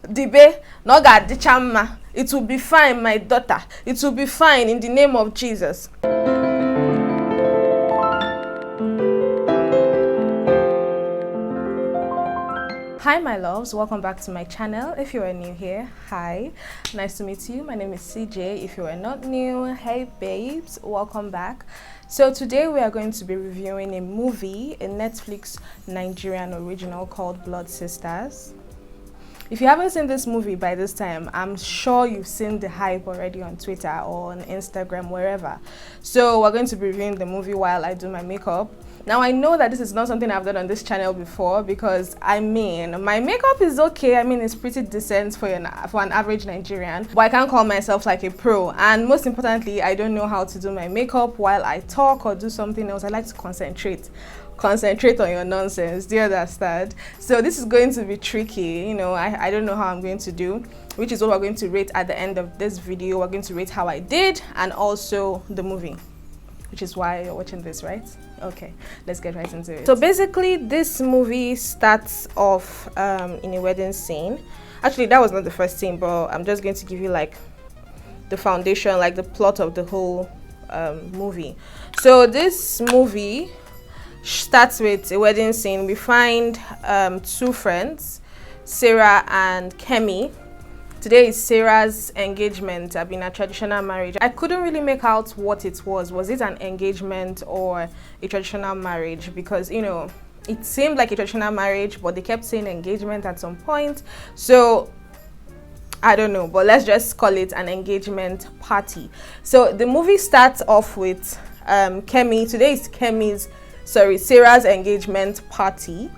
Dibe, no ga dichamma. It will be fine, my daughter. It will be fine in the name of Jesus. Hi my loves, welcome back to my channel. If you are new here, hi, nice to meet you. My name is Ceejay. If you are not new, hey babes, welcome back. So today we are going to be reviewing a movie, a Netflix Nigerian original called Blood Sisters. If you haven't seen this movie by this time, I'm sure you've seen the hype already on Twitter or on Instagram, wherever. So we're going to be reviewing the movie while I do my makeup. Now I know that this is not something I've done on this channel before because I mean, my makeup is okay. I mean, it's pretty decent for an average Nigerian, but I can't call myself like a pro. And most importantly, I don't know how to do my makeup while I talk or do something else. I like to concentrate on your nonsense. Do you understand? So this is going to be tricky. You know, I don't know how I'm going to do, which is what we're going to rate at the end of this video. We're going to rate how I did and also the movie, which is why you're watching this, right? Okay, let's get right into it. So basically this movie starts off in a wedding scene. Actually, that was not the first scene, but I'm just going to give you like the foundation, like the plot of the whole movie. So this movie starts with a wedding scene. We find two friends, Sarah and Kemi. Today is Sarah's engagement. I've been a traditional marriage. I couldn't really make out what it was. Was it an engagement or a traditional marriage? Because, you know, it seemed like a traditional marriage, but they kept saying engagement at some point. So I don't know, but let's just call it an engagement party. So the movie starts off with Kemi. Today is Sarah's engagement party.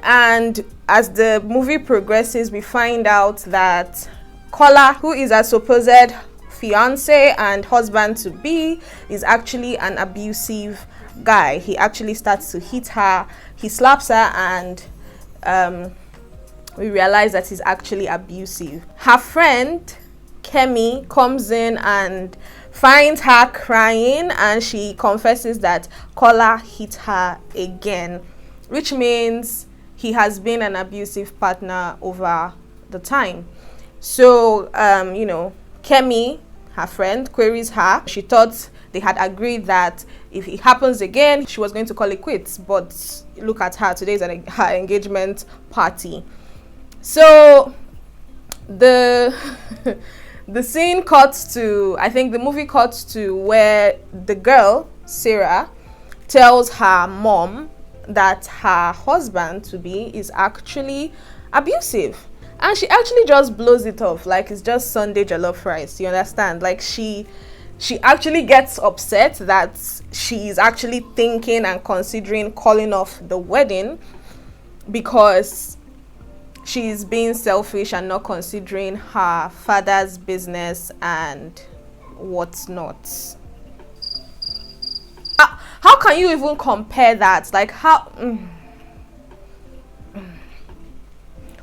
And as the movie progresses, we find out that Kola, who is a supposed fiance and husband to be, is actually an abusive guy. He actually starts to hit her, he slaps her, and we realize that he's actually abusive. Her friend Kemi comes in and finds her crying, and she confesses that Kola hit her again, which means he has been an abusive partner over the time. So, you know, Kemi, her friend, queries her. She thought they had agreed that if it happens again, she was going to call it quits. But look at her, today is her engagement party. So, the scene cuts to, I think the movie cuts to where the girl, Sarah, tells her mom that her husband to be is actually abusive, and she actually just blows it off like it's just Sunday jollof rice. You understand? Like she actually gets upset that she is actually thinking and considering calling off the wedding because she's being selfish and not considering her father's business and whatnot. How can you even compare that? Like how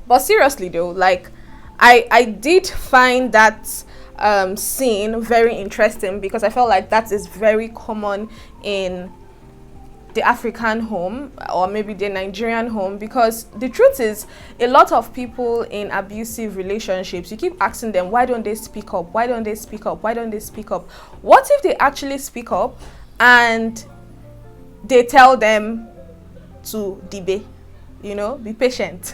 But seriously though, like I did find that scene very interesting because I felt like that is very common in the African home or maybe the Nigerian home, because the truth is a lot of people in abusive relationships, you keep asking them, why don't they speak up? Why don't they speak up? Why don't they speak up? What if they actually speak up and they tell them to dibe, you know, be patient.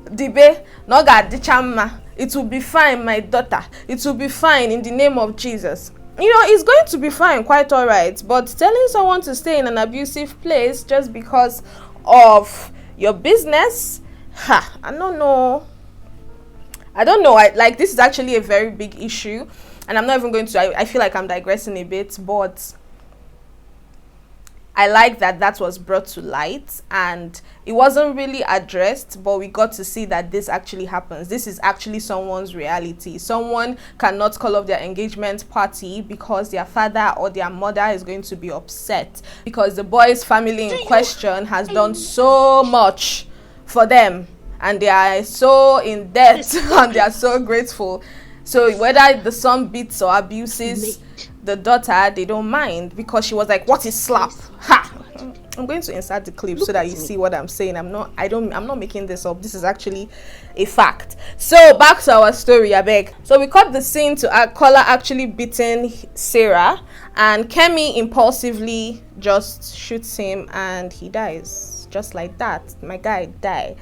Dibe, no ga dichamma. It will be fine, my daughter. It will be fine in the name of Jesus. You know, it's going to be fine, quite all right. But telling someone to stay in an abusive place just because of your business, I don't know. Like, this is actually a very big issue. And I'm not even going to, I feel like I'm digressing a bit, but I like that was brought to light and it wasn't really addressed, but we got to see that this actually happens. This is actually someone's reality. Someone cannot call off their engagement party because their father or their mother is going to be upset because the boy's family in question has done so much for them and they are so in debt and they are so grateful. So whether the son beats or abuses the daughter, they don't mind because she was like, what is slap? Ha! I'm going to insert the clip so that you see what I'm saying. I'm not making this up. This is actually a fact. So back to our story, I beg. So we cut the scene to Kola actually beating Sarah, and Kemi impulsively just shoots him and he dies. Just like that. My guy died.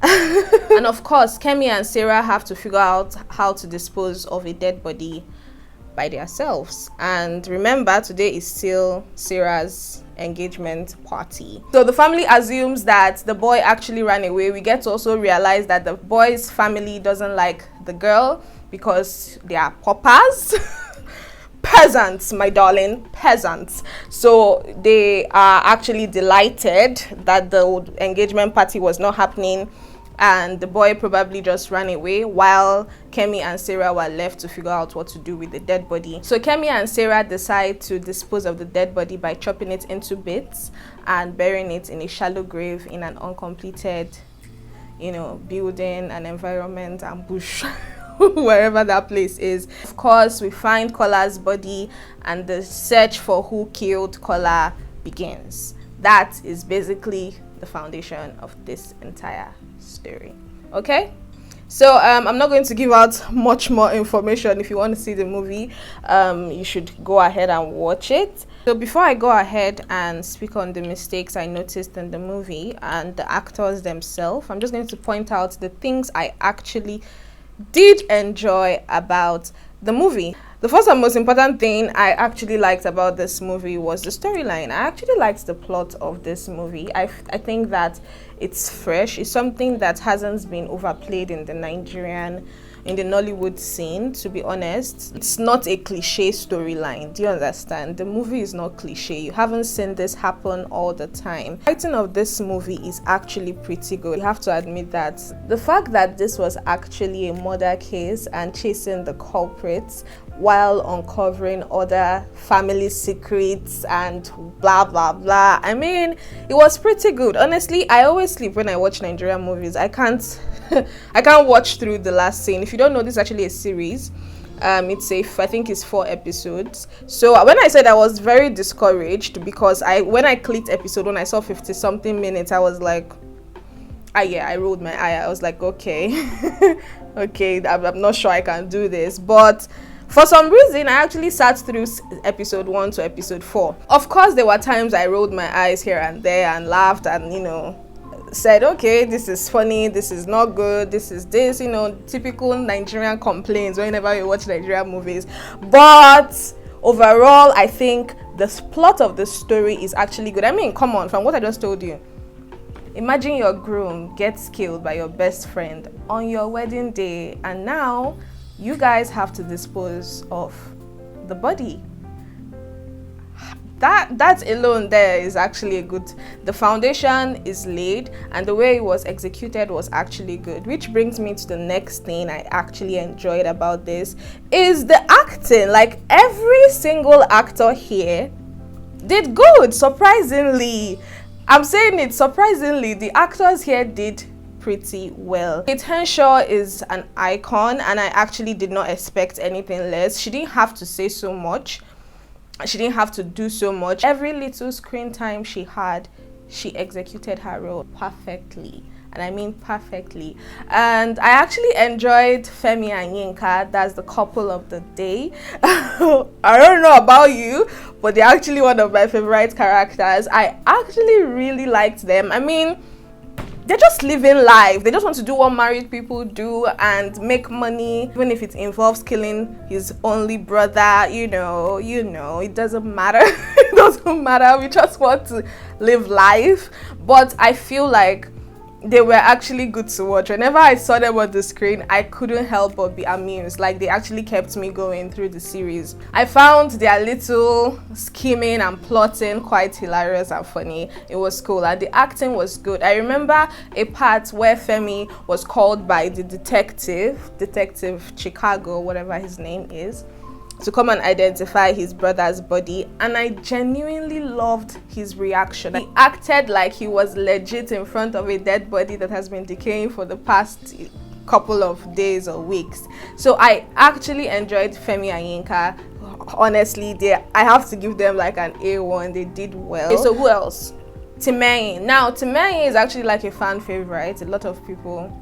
And of course, Kemi and Sarah have to figure out how to dispose of a dead body by themselves. And remember, today is still Sarah's engagement party. So the family assumes that the boy actually ran away. We get to also realize that the boy's family doesn't like the girl because they are paupers. Peasants, my darling, peasants. So they are actually delighted that the engagement party was not happening, and the boy probably just ran away while Kemi and Sarah were left to figure out what to do with the dead body. So Kemi and Sarah decide to dispose of the dead body by chopping it into bits and burying it in a shallow grave in an uncompleted, building and environment and bush. Wherever that place is. Of course, we find Kola's body and the search for who killed Kola begins. That is basically the foundation of this entire story. Okay, so I'm not going to give out much more information. If you want to see the movie, you should go ahead and watch it. So before I go ahead and speak on the mistakes I noticed in the movie and the actors themselves, I'm just going to point out the things I actually did enjoy about the movie. The first and most important thing I actually liked about this movie was the storyline. I actually liked the plot of this movie. I think that it's fresh. It's something that hasn't been overplayed in the Nollywood scene, to be honest. It's not a cliche storyline. Do you understand? The movie is not cliche. You haven't seen this happen all the time. The writing of this movie is actually pretty good. You have to admit that. The fact that this was actually a murder case and chasing the culprits while uncovering other family secrets and blah blah blah, I mean, it was pretty good. Honestly, I always sleep when I watch Nigerian movies. I can't watch through the last scene. If you don't know, this is actually a series. I think it's 4 episodes. So when I said I was very discouraged because when I clicked episode 1, I saw 50 something minutes, I was like, I rolled my eye. I was like, okay, okay, I'm not sure I can do this. But for some reason, I actually sat through episode 1 to episode 4. Of course, there were times I rolled my eyes here and there and laughed and, said, okay, this is funny, this is not good, this is this, typical Nigerian complaints whenever you watch Nigerian movies. But overall, I think the plot of the story is actually good. I mean, come on, from what I just told you. Imagine your groom gets killed by your best friend on your wedding day, and now you guys have to dispose of the body. That alone there is actually a good, the foundation is laid and the way it was executed was actually good. Which brings me to the next thing I actually enjoyed about this is the acting. Like, every single actor here did good, surprisingly. I'm saying it, surprisingly, the actors here did pretty well. Kate Henshaw is an icon and I actually did not expect anything less. She didn't have to say so much. She didn't have to do so much. Every little screen time she had, she executed her role perfectly. And I mean perfectly. And I actually enjoyed Femi and Yinka. That's the couple of the day. I don't know about you, but they're actually one of my favorite characters. I actually really liked them. I mean, they're just living life. They just want to do what married people do and make money, even if it involves killing his only brother. It doesn't matter. It doesn't matter. We just want to live life. But I feel like they were actually good to watch. Whenever I saw them on the screen, I couldn't help but be amused. Like, they actually kept me going through the series. I found their little scheming and plotting quite hilarious and funny. It was cool and the acting was good. I remember a part where Femi was called by the detective Chicago, whatever his name is, to come and identify his brother's body, and I genuinely loved his reaction. He acted like he was legit in front of a dead body that has been decaying for the past couple of days or weeks. So I actually enjoyed Femi and Yinka. Honestly, I have to give them like an A1. They did well. Okay, so who else? Timei. Now, Timei is actually like a fan favorite. A lot of people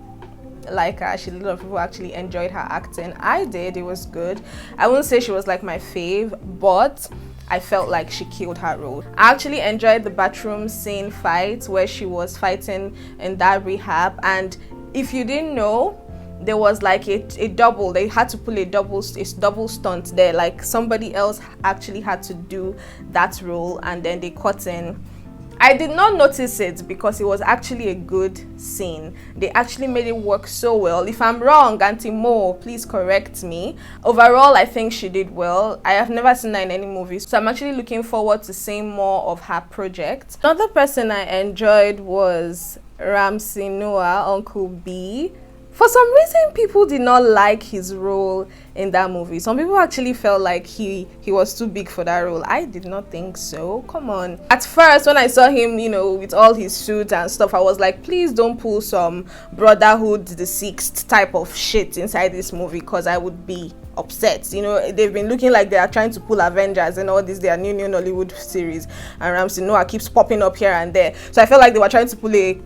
like her. A lot of people actually enjoyed her acting. I did. It was good. I wouldn't say she was like my fave, but I felt like she killed her role. I actually enjoyed the bathroom scene fight where she was fighting in that rehab. And if you didn't know, there was like a double. They had to pull a double stunt there. Like somebody else actually had to do that role, and then they cut in. I did not notice it because it was actually a good scene. They actually made it work so well. If I'm wrong, Auntie Mo, please correct me. Overall, I think she did well. I have never seen her in any movies, so I'm actually looking forward to seeing more of her project. Another person I enjoyed was Ramsey Noah, Uncle B. For some reason, people did not like his role in that movie. Some people actually felt like he was too big for that role. I did not think so. Come on. At first, when I saw him, with all his suits and stuff, I was like, please don't pull some Brotherhood the Sixth type of shit inside this movie, because I would be upset. They've been looking like they are trying to pull Avengers and all this, their new Nollywood series, and Ramsey Noah keeps popping up here and there. So I felt like they were trying to pull a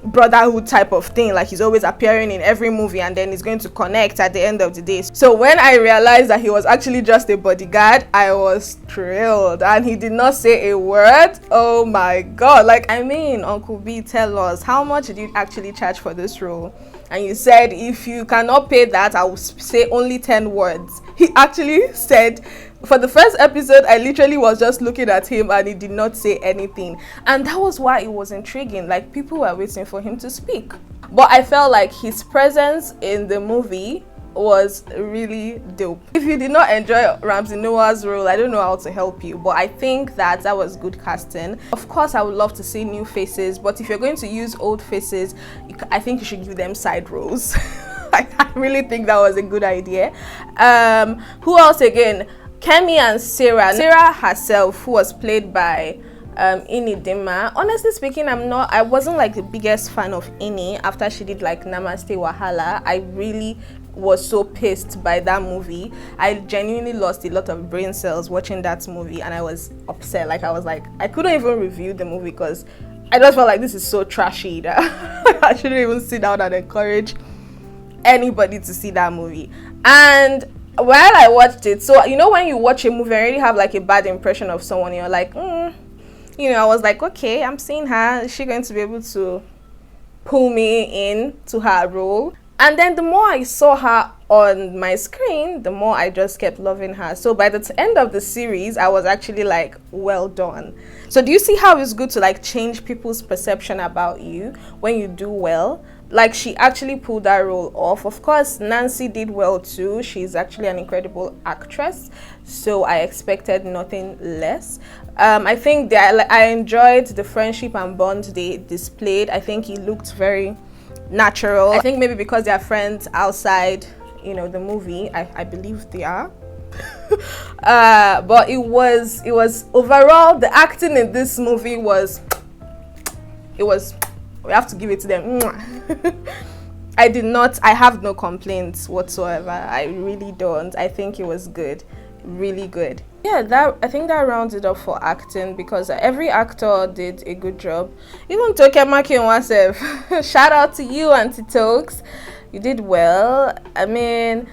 Brotherhood type of thing, like he's always appearing in every movie and then he's going to connect at the end of the day. So when I realized that he was actually just a bodyguard, I was thrilled, and he did not say a word. Oh my god. Uncle B, tell us, how much did you actually charge for this role? And you said, if you cannot pay that, I will say only 10 words. He actually said, for the first episode, I literally was just looking at him and he did not say anything. And that was why it was intriguing. Like, people were waiting for him to speak. But I felt like his presence in the movie was really dope. If you did not enjoy Ramsey Noah's role, I don't know how to help you, but I think that was good casting. Of course, I would love to see new faces, but if you're going to use old faces, I think you should give them side roles. I really think that was a good idea. Who else again? Kemi and Sarah. Sarah herself, who was played by Ini Dima. Honestly speaking, I wasn't like the biggest fan of Ini after she did like Namaste Wahala. I really was so pissed by that movie. I genuinely lost a lot of brain cells watching that movie, and I was upset. I couldn't even review the movie because I just felt like this is so trashy that I shouldn't even sit down and encourage anybody to see that movie. And while I watched it, so when you watch a movie and already have like a bad impression of someone, you're like, I was like, okay, I'm seeing her. Is she going to be able to pull me in to her role? And then the more I saw her on my screen, the more I just kept loving her. So by the end of the series, I was actually like, well done. So do you see how it's good to like change people's perception about you when you do well? Like, she actually pulled that role off. Of course, Nancy did well too. She's actually an incredible actress, so I expected nothing less. I think I enjoyed the friendship and bond they displayed. I think it looked very natural. I think maybe because they are friends outside, the movie. I believe they are. But it was overall, the acting in this movie was we have to give it to them. I have no complaints whatsoever. I really don't. I think it was good, really good. Yeah, I think that rounds it up for acting, because every actor did a good job. Even Tokemaki Nwasef. Shout out to you, Auntie Tokes. You did well. I mean,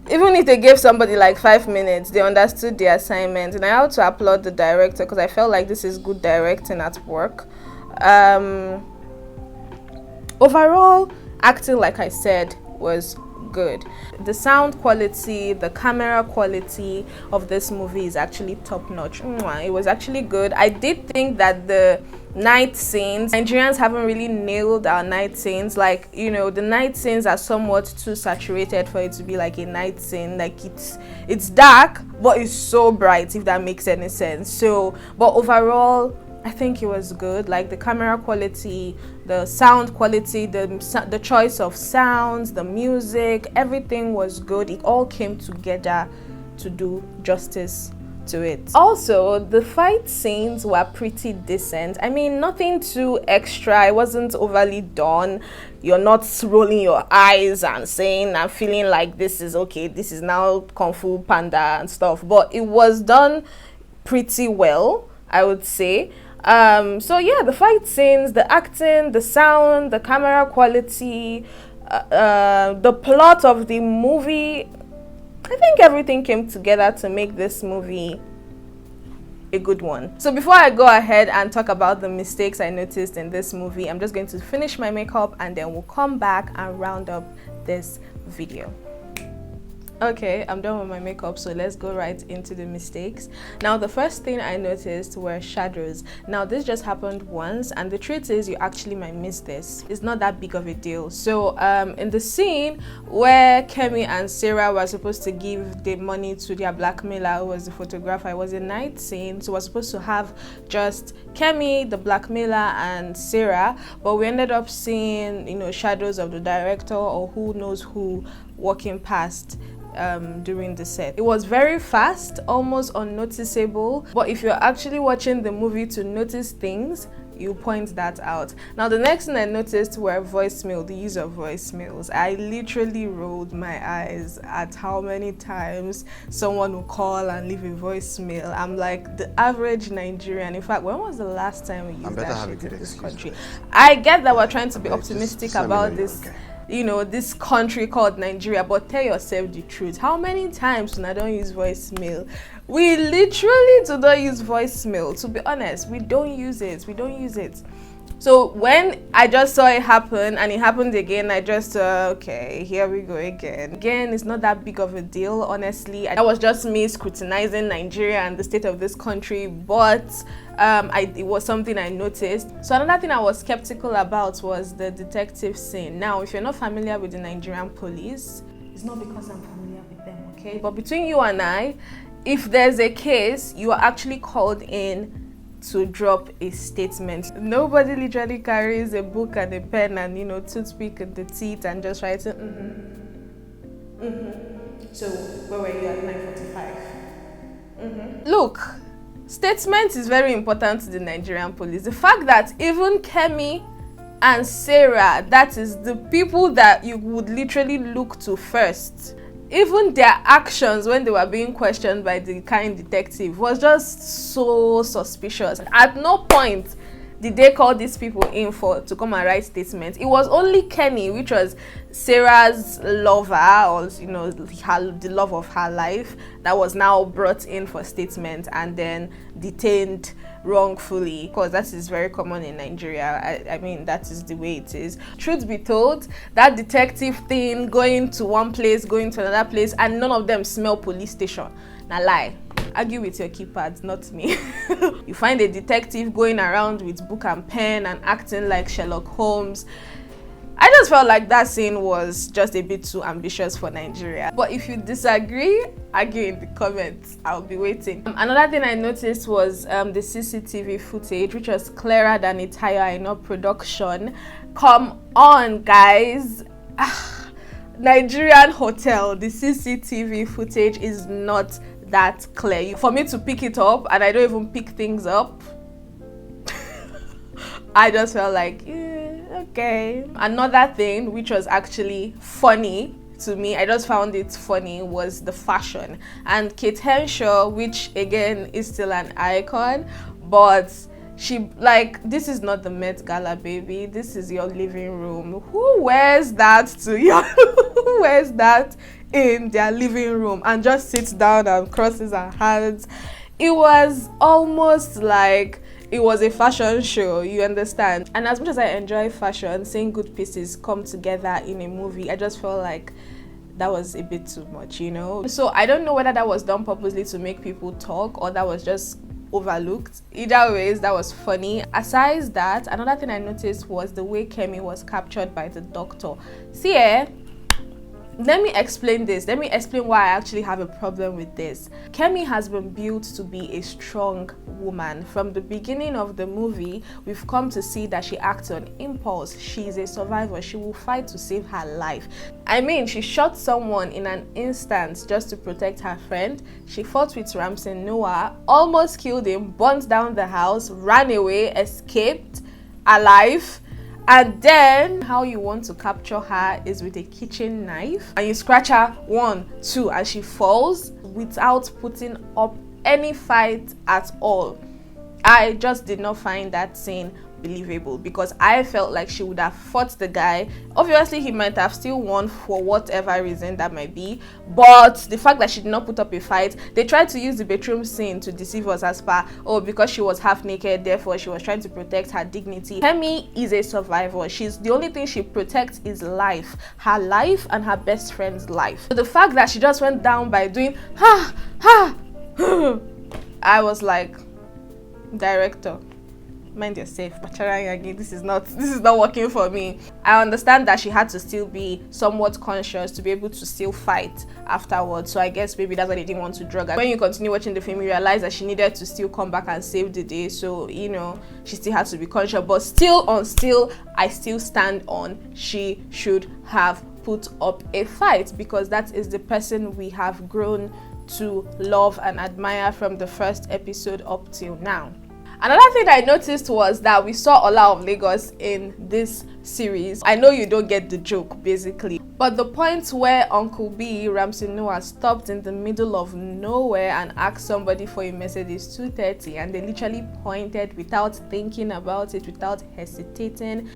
even if they gave somebody like 5 minutes, they understood the assignment. And I have to applaud the director, because I felt like this is good directing at work. Overall, acting, like I said, was good. The sound quality, the camera quality of this movie is actually top notch. It was actually good. I did think that the night scenes, Nigerians haven't really nailed our night scenes. Like, the night scenes are somewhat too saturated for it to be like a night scene. Like, it's dark, but it's so bright, if that makes any sense. So, but overall, I think it was good. Like, the camera quality, the sound quality, the choice of sounds, the music, everything was good. It all came together to do justice to it. Also, the fight scenes were pretty decent. I mean, nothing too extra. It wasn't overly done. You're not rolling your eyes and saying and feeling like this is okay, this is now Kung Fu Panda and stuff. But it was done pretty well, I would say. So yeah, the fight scenes, the acting, the sound, the camera quality, the plot of the movie, I think everything came together to make this movie a good one. So before I go ahead and talk about the mistakes I noticed in this movie, I'm just going to finish my makeup and then we'll come back and round up this video. Okay, I'm done with my makeup, so let's go right into the mistakes. Now, the first thing I noticed were shadows. Now, this just happened once, and the truth is you actually might miss this. It's not that big of a deal. So, in the scene where Kemi and Sarah were supposed to give the money to their blackmailer, who was the photographer, it was a night scene, so we're supposed to have just Kemi, the blackmailer, and Sarah, but we ended up seeing, you know, shadows of the director or who knows who walking past during the set. It was very fast, almost unnoticeable, but if you're actually watching the movie to notice things, you point that out. Now, the next thing I noticed were voicemail, the use of voicemails. I literally rolled my eyes at how many times someone will call and leave a voicemail. I'm like, the average Nigerian. In fact, when was the last time we used that shit in this country? I get that we're trying to be optimistic about this. Okay. You know, this country called Nigeria, but tell yourself the truth. How many times when I don't use voicemail? We literally do not use voicemail. To be honest, we don't use it. We don't use it. So when I just saw it happen and it happened again, I just okay, here we go again. Again, it's not that big of a deal, honestly. That was just me scrutinizing Nigeria and the state of this country, but it was something I noticed. So another thing I was skeptical about was the detective scene. Now, if you're not familiar with the Nigerian police, it's not because I'm familiar with them, okay? But between you and I, if there's a case, you are actually called in to drop a statement. Nobody literally carries a book and a pen and, you know, toothpick in the teeth and just writes it. So where were you at 9:45? Look, statement is very important to the Nigerian police. The fact that even Kemi and Sarah, that is the people that you would literally look to first, even their actions when they were being questioned by the kind detective was just so suspicious. At no point did they call these people in to come and write statements. It was only Kemi, which was Sarah's lover, or, you know, the love of her life, that was now brought in for statement and then detained wrongfully, because that is very common in Nigeria. I mean, that is the way it is. Truth be told, that detective thing, going to one place, going to another place, and none of them smell police station, na lie. Argue with your keypads, not me. You find a detective going around with book and pen and acting like Sherlock Holmes. I just felt like that scene was just a bit too ambitious for Nigeria. But if you disagree, argue in the comments. I'll be waiting. Another thing I noticed was the CCTV footage, which was clearer than a Tayo Aina production. Come on, guys. Nigerian hotel, the CCTV footage is not that clear. For me to pick it up, and I don't even pick things up, I just felt like, okay. Another thing which was actually funny to me, I just found it funny, was the fashion. And Kate Henshaw, which again is still an icon, but she, like, this is not the Met Gala, baby. This is your living room. Who wears that to you? Who wears that in their living room and just sits down and crosses her hands? It was almost like it was a fashion show, you understand? And as much as I enjoy fashion, seeing good pieces come together in a movie, I just felt like that was a bit too much, you know? So I don't know whether that was done purposely to make people talk or that was just overlooked. Either ways, that was funny. Aside that, another thing I noticed was the way Kemi was captured by the doctor. See, let me explain this. Let me explain why I actually have a problem with this. Kemi has been built to be a strong woman. From the beginning of the movie, we've come to see that she acts on impulse. She's a survivor. She will fight to save her life. I mean, she shot someone in an instant just to protect her friend. She fought with Ramsey Noah, almost killed him, burnt down the house, ran away, escaped alive. And then how you want to capture her is with a kitchen knife, and you scratch her 1, 2, and she falls without putting up any fight at all. I just did not find that scene believable, because I felt like she would have fought the guy. Obviously he might have still won for whatever reason that might be, but the fact that she did not put up a fight, they tried to use the bedroom scene to deceive us as per, oh, because she was half naked, therefore she was trying to protect her dignity. Femi is a survivor. She's the only thing she protects is life, her life and her best friend's life. So the fact that she just went down by doing ha ha I was like, director, mind yourself, this is not working for me. I understand that she had to still be somewhat conscious to be able to still fight afterwards, so I guess maybe that's why they didn't want to drug her. When you continue watching the film, you realize that she needed to still come back and save the day, so you know, she still had to be conscious. But I still stand on, she should have put up a fight, because that is the person we have grown to love and admire from the first episode up till now. Another thing I noticed was that we saw Ola of Lagos in this series. I know you don't get the joke basically, but the point where Uncle B, Ramsey Noah, stopped in the middle of nowhere and asked somebody for a Mercedes 230, and they literally pointed without thinking about it, without hesitating.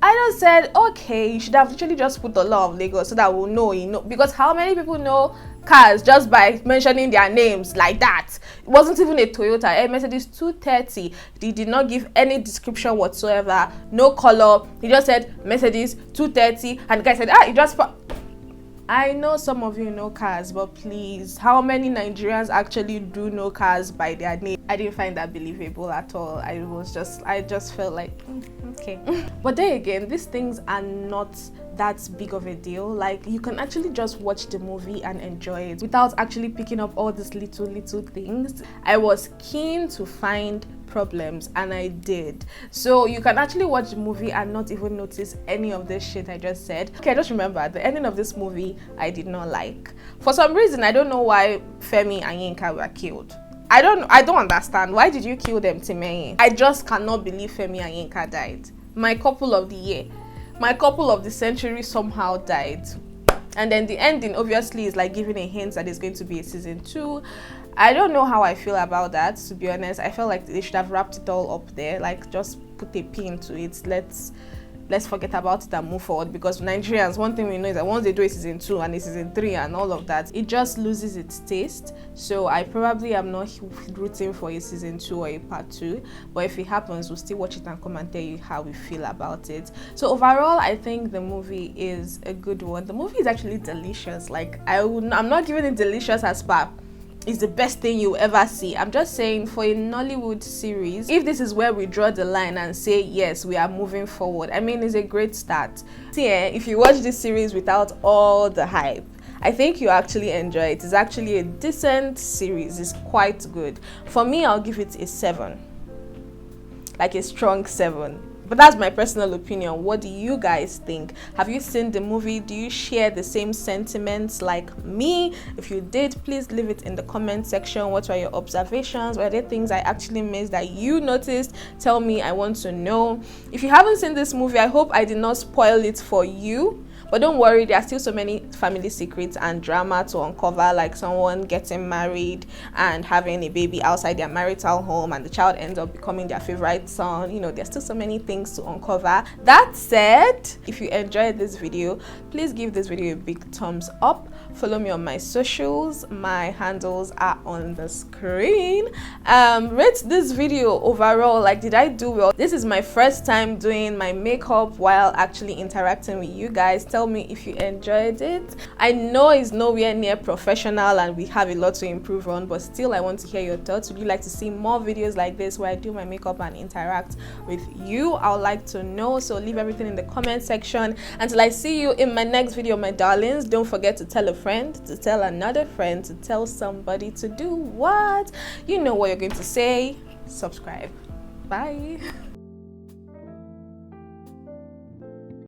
I just said, okay, you should have literally just put the law of Lagos so that we'll know, you know, because how many people know cars just by mentioning their names like that? It wasn't even a Toyota, a Mercedes 230. He did not give any description whatsoever, no color. He just said Mercedes 230, and the guy said, he just. I know some of you know cars, but please, how many Nigerians actually do know cars by their name? I didn't find that believable at all. I just felt like, okay. But then again, these things are not that big of a deal. Like, you can actually just watch the movie and enjoy it without actually picking up all these little things. I was keen to find problems, and I did. So you can actually watch the movie and not even notice any of this shit I just said. Okay, I just remember the ending of this movie I did not like. For some reason, I don't know why Femi and Yinka were killed. I don't understand. Why did you kill them, Timeye? I just cannot believe Femi and Yinka died. My couple of the year, my couple of the century somehow died. And then the ending obviously is like giving a hint that there's going to be a season 2. I don't know how I feel about that, to be honest. I felt like they should have wrapped it all up there, like just put a pin to it. Let's forget about it and move forward, because Nigerians, one thing we know is that once they do a season 2 and a season 3 and all of that, it just loses its taste. So I probably am not rooting for a season 2 or a part 2, but if it happens, we'll still watch it and come and tell you how we feel about it. So overall, I think the movie is a good one. The movie is actually delicious. Like, I'm not giving it delicious as per is the best thing you ever see. I'm just saying, for a Nollywood series, if this is where we draw the line and say yes, we are moving forward, I mean, it's a great start. See, if you watch this series without all the hype, I think you actually enjoy it. It's actually a decent series. It's quite good. For me, I'll give it a 7, like a strong 7. But that's my personal opinion. What do you guys think? Have you seen the movie? Do you share the same sentiments like me? If you did, please leave it in the comment section. What were your observations? Were there things I actually missed that you noticed? Tell me, I want to know. If you haven't seen this movie, I hope I did not spoil it for you. But don't worry, there are still so many family secrets and drama to uncover, like someone getting married and having a baby outside their marital home, and the child ends up becoming their favorite son. You know, there's still so many things to uncover. That said, if you enjoyed this video, please give this video a big thumbs up. Follow me on my socials. My handles are on the screen. Rate this video overall. Like, did I do well? This is my first time doing my makeup while actually interacting with you guys. Tell me if you enjoyed it. I know it's nowhere near professional and we have a lot to improve on, but still I want to hear your thoughts. Would you like to see more videos like this where I do my makeup and interact with you? I would like to know, so leave everything in the comment section. Until I see you in my next video, my darlings, don't forget to tell a friend, to tell another friend, to tell somebody to do what? You know what you're going to say. Subscribe. Bye.